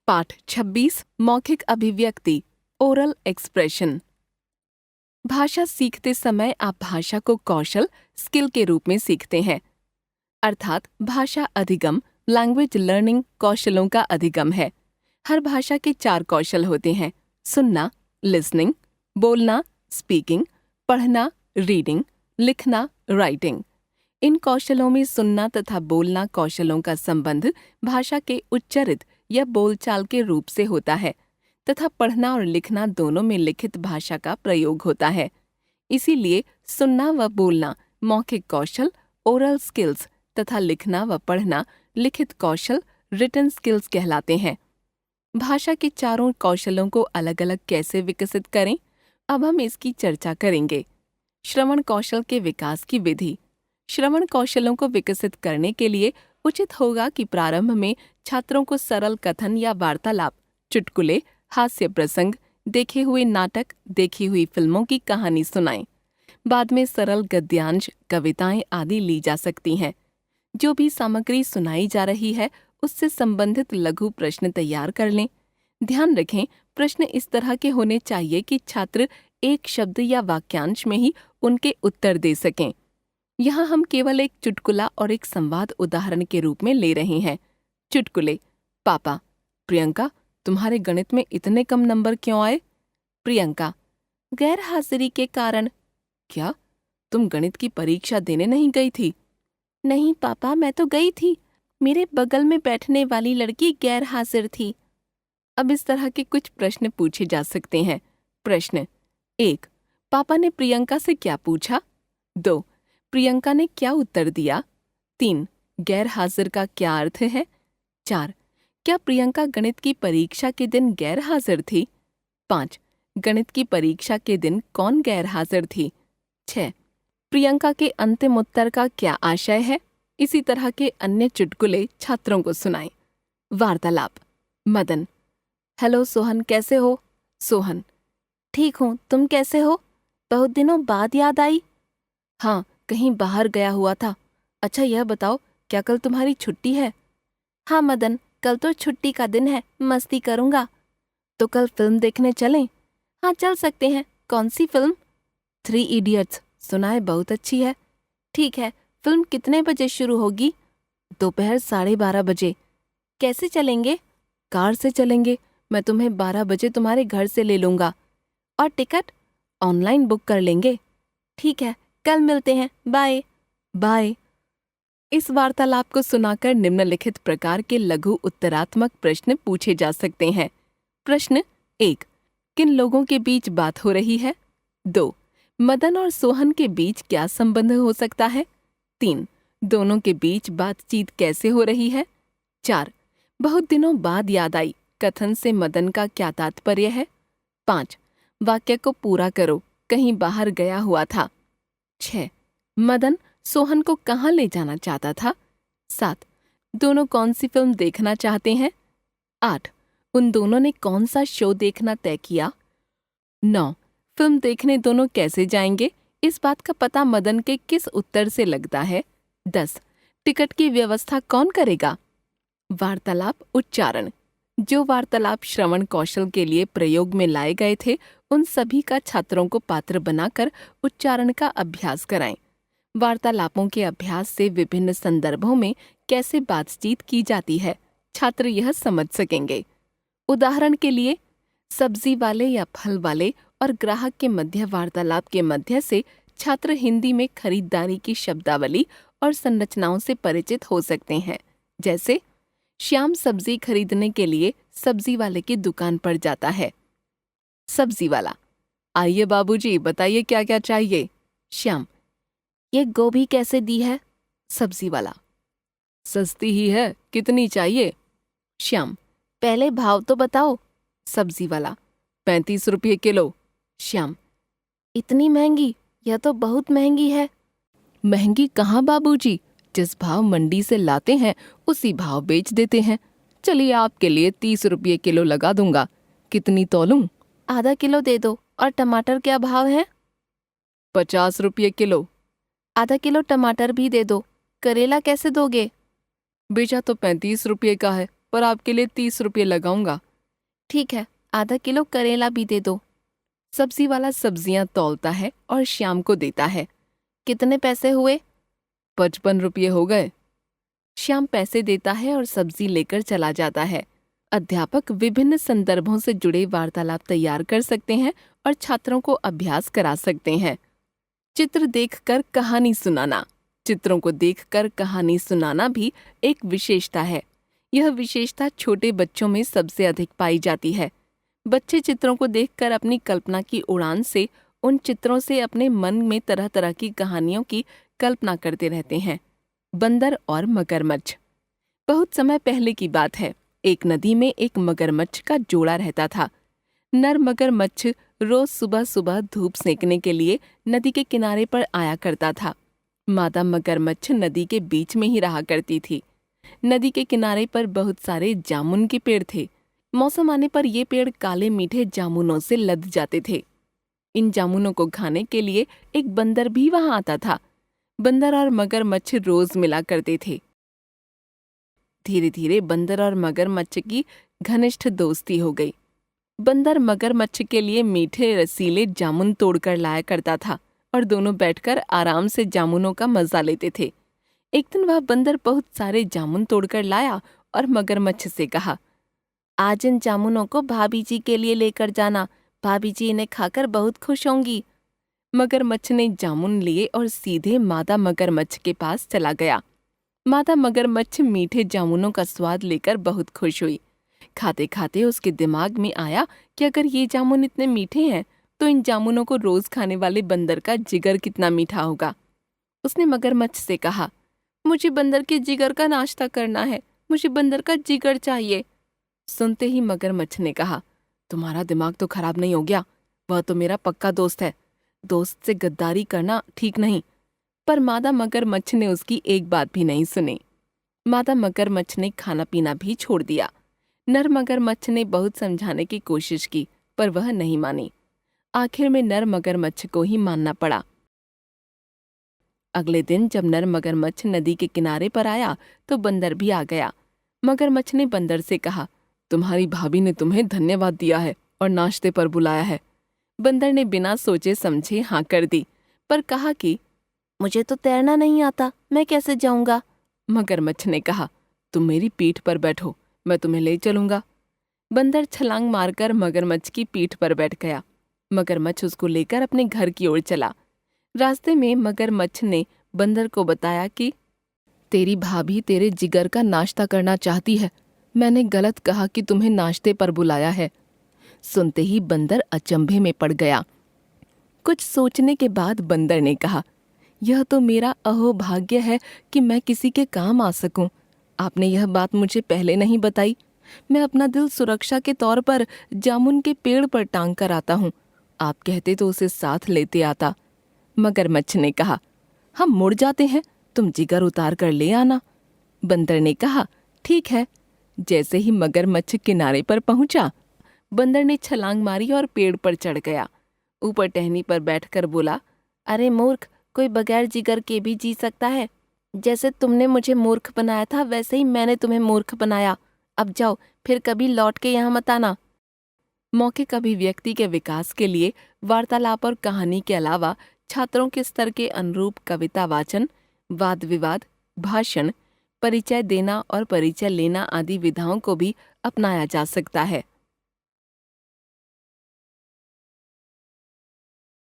पाठ 26 मौखिक अभिव्यक्ति ओरल एक्सप्रेशन। भाषा सीखते समय आप भाषा को कौशल स्किल के रूप में सीखते हैं, अर्थात भाषा अधिगम लैंग्वेज लर्निंग कौशलों का अधिगम है। हर भाषा के 4 कौशल होते हैं: सुनना लिसनिंग, बोलना स्पीकिंग, पढ़ना रीडिंग, लिखना राइटिंग। इन कौशलों में सुनना तथा बोलना कौशलों का संबंध भाषा के उच्चरित या बोलचाल के रूप से होता है तथा पढ़ना और लिखना दोनों में लिखित भाषा का प्रयोग होता है। इसीलिए सुनना व बोलना मौखिक कौशल ओरल स्किल्स तथा लिखना व पढ़ना लिखित कौशल रिटन स्किल्स कहलाते हैं। भाषा के चारों कौशलों को अलग अलग कैसे विकसित करें, अब हम इसकी चर्चा करेंगे। श्रवण कौशल के विकास की विधि। श्रवण कौशलों को विकसित करने के लिए उचित होगा कि प्रारंभ में छात्रों को सरल कथन या वार्तालाप, चुटकुले, हास्य प्रसंग, देखे हुए नाटक, देखी हुई फिल्मों की कहानी सुनाएं। बाद में सरल गद्यांश, कविताएं आदि ली जा सकती हैं। जो भी सामग्री सुनाई जा रही है उससे संबंधित लघु प्रश्न तैयार कर लें। ध्यान रखें, प्रश्न इस तरह के होने चाहिए कि छात्र एक शब्द या वाक्यांश में ही उनके उत्तर दे सकें। यहाँ हम केवल एक चुटकुला और एक संवाद उदाहरण के रूप में ले रहे हैं। चुटकुले। पापा: प्रियंका, तुम्हारे गणित में इतने कम नंबर क्यों आए? प्रियंका: गैर हाजिरी के कारण। क्या तुम गणित की परीक्षा देने नहीं गई थी? नहीं पापा, मैं तो गई थी, मेरे बगल में बैठने वाली लड़की गैर हाजिर थी। अब इस तरह के कुछ प्रश्न पूछे जा सकते हैं। प्रश्न 1, पापा ने प्रियंका से क्या पूछा? 2, प्रियंका ने क्या उत्तर दिया? 3, गैर हाजिर का क्या अर्थ है? 4, क्या प्रियंका गणित की परीक्षा के दिन गैर हाजिर थी? 5, गणित की परीक्षा के दिन कौन गैर हाजिर थी? 6, प्रियंका के अंतिम उत्तर का क्या आशय है? इसी तरह के अन्य चुटकुले छात्रों को सुनाएं। वार्तालाप। मदन: हेलो सोहन, कैसे हो? सोहन: ठीक हूँ, तुम कैसे हो? बहुत दिनों बाद याद आई। हाँ, कहीं बाहर गया हुआ था। अच्छा यह बताओ, क्या कल तुम्हारी छुट्टी है? हाँ मदन, कल तो छुट्टी का दिन है, मस्ती करूँगा। तो कल फिल्म देखने चलें? हाँ चल सकते हैं। कौन सी फिल्म? 3 इडियट्स, सुना है बहुत अच्छी है। ठीक है, फिल्म कितने बजे शुरू होगी? दोपहर 12:30 बजे। कैसे चलेंगे? कार से चलेंगे, मैं तुम्हें 12 बजे तुम्हारे घर से ले लूँगा। और टिकट? ऑनलाइन बुक कर लेंगे। ठीक है, कल मिलते हैं, बाय। बाय। इस वार्तालाप को सुनाकर निम्नलिखित प्रकार के लघु उत्तरात्मक प्रश्न पूछे जा सकते हैं। प्रश्न 1, किन लोगों के बीच बात हो रही है? 2, मदन और सोहन के बीच क्या संबंध हो सकता है? 3, दोनों के बीच बातचीत कैसे हो रही है? 4, बहुत दिनों बाद याद आई कथन से मदन का क्या तात्पर्य है? 5, वाक्य को पूरा करो, कहीं बाहर गया हुआ था। 6, मदन सोहन को कहाँ ले जाना चाहता था? 7, दोनों कौन सी फिल्म देखना चाहते हैं? 8, उन दोनों ने कौन सा शो देखना तय किया? 9, फिल्म देखने दोनों कैसे जाएंगे? इस बात का पता मदन के किस उत्तर से लगता है? 10, टिकट की व्यवस्था कौन करेगा? वार्तालाप उच्चारण। जो वार्तालाप श्रवण कौशल के लिए प्रयोग में लाए गए थे उन सभी का छात्रों को पात्र बनाकर उच्चारण का अभ्यास कराएं। वार्तालापों के अभ्यास से विभिन्न संदर्भों में कैसे बातचीत की जाती है छात्र यह समझ सकेंगे। उदाहरण के लिए, सब्जी वाले या फल वाले और ग्राहक के मध्य वार्तालाप के मध्य से छात्र हिंदी में खरीदारी की शब्दावली और संरचनाओं से परिचित हो सकते हैं। जैसे, श्याम सब्जी खरीदने के लिए सब्जी वाले की दुकान पर जाता है। सब्जी वाला: आइए बाबूजी, बताइए क्या क्या चाहिए? श्याम: ये गोभी कैसे दी है? सब्जी वाला: सस्ती ही है, कितनी चाहिए? श्याम: पहले भाव तो बताओ। सब्जी वाला: 35 रुपये किलो। श्याम: इतनी महंगी, यह तो बहुत महंगी है। महंगी कहाँ बाबूजी, जिस भाव मंडी से लाते हैं उसी भाव बेच देते हैं। चलिए आपके लिए 30 रुपये किलो लगा दूंगा। कितनी तौलूं? आधा किलो दे दो। और टमाटर क्या भाव है? 50 रुपये किलो। आधा किलो टमाटर भी दे दो। करेला कैसे दोगे? बेचा तो 35 रुपये का है, पर आपके लिए 30 रुपये लगाऊंगा। ठीक है, आधा किलो करेला भी दे दो। सब्जी वाला सब्जियां तौलता है और श्याम को देता है। कितने पैसे हुए? 55 रुपये हो गए। श्याम पैसे देता है और सब्जी लेकर चला जाता है। अध्यापक विभिन्न संदर्भों से जुड़े वार्तालाप तैयार कर सकते हैं और छात्रों को अभ्यास करा सकते हैं। चित्र देखकर कहानी सुनाना। चित्रों को देखकर कहानी सुनाना भी एक विशेषता है। यह विशेषता छोटे बच्चों में सबसे अधिक पाई जाती है। बच्चे चित्रों को देखकर अपनी कल्पना की उड़ान से उन चित्रों से अपने मन में तरह तरह की कहानियों की कल्पना करते रहते हैं। बंदर और मगरमच्छ। बहुत समय पहले की बात है। एक नदी में एक मगरमच्छ का जोड़ा रहता था। नर मगरमच्छ रोज सुबह सुबह धूप सेंकने के लिए नदी के किनारे पर आया करता था। मादा मगरमच्छ नदी के बीच में ही रहा करती थी। नदी के किनारे पर बहुत सारे जामुन के पेड़ थे। मौसम आने पर ये पेड़ काले मीठे जामुनों से लद जाते थे। इन जामुनों को खाने के लिए एक बंदर भी वहां आता था। बंदर और मगरमच्छ रोज मिला करते थे। धीरे धीरे बंदर और मगरमच्छ की घनिष्ठ दोस्ती हो गई। बंदर मगरमच्छ के लिए मीठे रसीले जामुन तोड़कर लाया करता था और दोनों बैठकर आराम से जामुनों का मजा लेते थे। एक दिन वह बंदर बहुत सारे जामुन तोड़कर लाया और मगरमच्छ से कहा, आज इन जामुनों को भाभी जी के लिए लेकर जाना। भाभी जी इन्हें खाकर बहुत खुश होंगी। मगरमच्छ ने जामुन लिए और सीधे मादा मगरमच्छ के पास चला गया। मादा मगरमच्छ मीठे जामुनों का स्वाद लेकर बहुत खुश हुई। खाते खाते उसके दिमाग में आया कि अगर ये जामुन इतने मीठे हैं तो इन जामुनों को रोज खाने वाले बंदर का जिगर कितना मीठा होगा। उसने मगरमच्छ से कहा, मुझे बंदर के जिगर का नाश्ता करना है। मुझे बंदर का जिगर चाहिए। सुनते ही मगरमच्छ ने कहा, तुम्हारा दिमाग तो खराब नहीं हो गया? वह तो मेरा पक्का दोस्त है। दोस्त से गद्दारी करना ठीक नहीं। पर मादा मगरमच्छ ने उसकी एक बात भी नहीं सुनी। मादा मगरमच्छ ने खाना पीना भी छोड़ दिया। नर मगरमच्छ ने बहुत समझाने की कोशिश की पर वह नहीं मानी। आखिर में नर मगरमच्छ को ही मानना पड़ा। अगले दिन जब नर मगरमच्छ नदी के किनारे पर आया तो बंदर भी आ गया। मगरमच्छ ने बंदर से कहा, तुम्हारी भाभी ने तुम्हें धन्यवाद दिया है और नाश्ते पर बुलाया है। बंदर ने बिना सोचे समझे हाँ कर दी, पर कहा कि मुझे तो तैरना नहीं आता, मैं कैसे जाऊंगा। मगरमच्छ ने कहा, तुम मेरी पीठ पर बैठो, मैं तुम्हें ले चलूंगा। बंदर छलांग मारकर मगरमच्छ की पीठ पर बैठ गया। मगरमच्छ उसको लेकर अपने घर की ओर चला। रास्ते में मगरमच्छ ने बंदर को बताया कि तेरी भाभी तेरे जिगर का नाश्ता करना चाहती है। मैंने गलत कहा कि तुम्हें नाश्ते पर बुलाया है। सुनते ही बंदर अचंभे में पड़ गया। कुछ सोचने के बाद बंदर ने कहा, यह तो मेरा अहोभाग्य है कि मैं किसी के काम आ सकूं। आपने यह बात मुझे पहले नहीं बताई। मैं अपना दिल सुरक्षा के तौर पर जामुन के पेड़ पर टांग कर आता हूँ। आप कहते तो उसे साथ लेते आता। मगरमच्छ ने कहा, हम मुड़ जाते हैं, तुम जिगर उतार कर ले आना। बंदर ने कहा, ठीक है। जैसे ही मगरमच्छ किनारे पर पहुंचा, बंदर ने छलांग मारी और पेड़ पर चढ़ गया। ऊपर टहनी पर बैठकर बोला, अरे मूर्ख, कोई बगैर जिगर के भी जी सकता है। जैसे तुमने मुझे मूर्ख बनाया था वैसे ही मैंने तुम्हें मूर्ख बनाया। अब जाओ, फिर कभी लौट के यहाँ मत आना। मौखिक अभिव्यक्ति के विकास के लिए वार्तालाप और कहानी के अलावा छात्रों के स्तर के अनुरूप कविता वाचन, वाद विवाद, भाषण, परिचय देना और परिचय लेना आदि विधाओं को भी अपनाया जा सकता है।